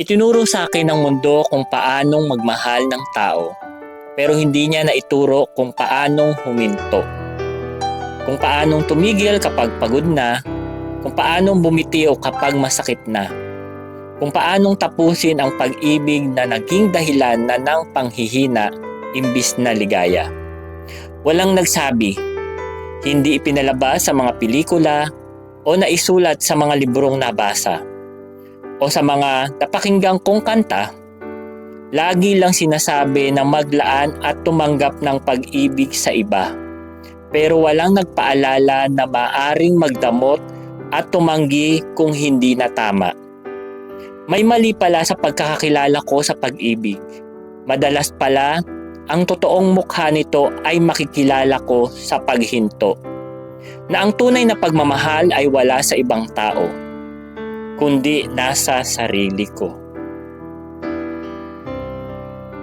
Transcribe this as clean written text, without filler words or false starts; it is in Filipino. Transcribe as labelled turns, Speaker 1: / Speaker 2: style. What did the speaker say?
Speaker 1: Itinuro sa akin ng mundo kung paanong magmahal ng tao, pero hindi niya naituro kung paanong huminto. Kung paanong tumigil kapag pagod na, kung paanong bumitiw kapag masakit na, kung paanong tapusin ang pag-ibig na naging dahilan na ng panghihina imbis na ligaya. Walang nagsabi, hindi ipinalabas sa mga pelikula o naisulat sa mga librong nabasa o sa mga napakinggang kong kanta. Lagi lang sinasabi na maglaan at tumanggap ng pag-ibig sa iba. Pero walang nagpaalala na maaring magdamot at tumanggi kung hindi na tama. May mali pala sa pagkakakilala ko sa pag-ibig. Madalas pala, ang totoong mukha nito ay makikilala ko sa paghinto. Na ang tunay na pagmamahal ay wala sa ibang tao, kundi nasa sarili ko.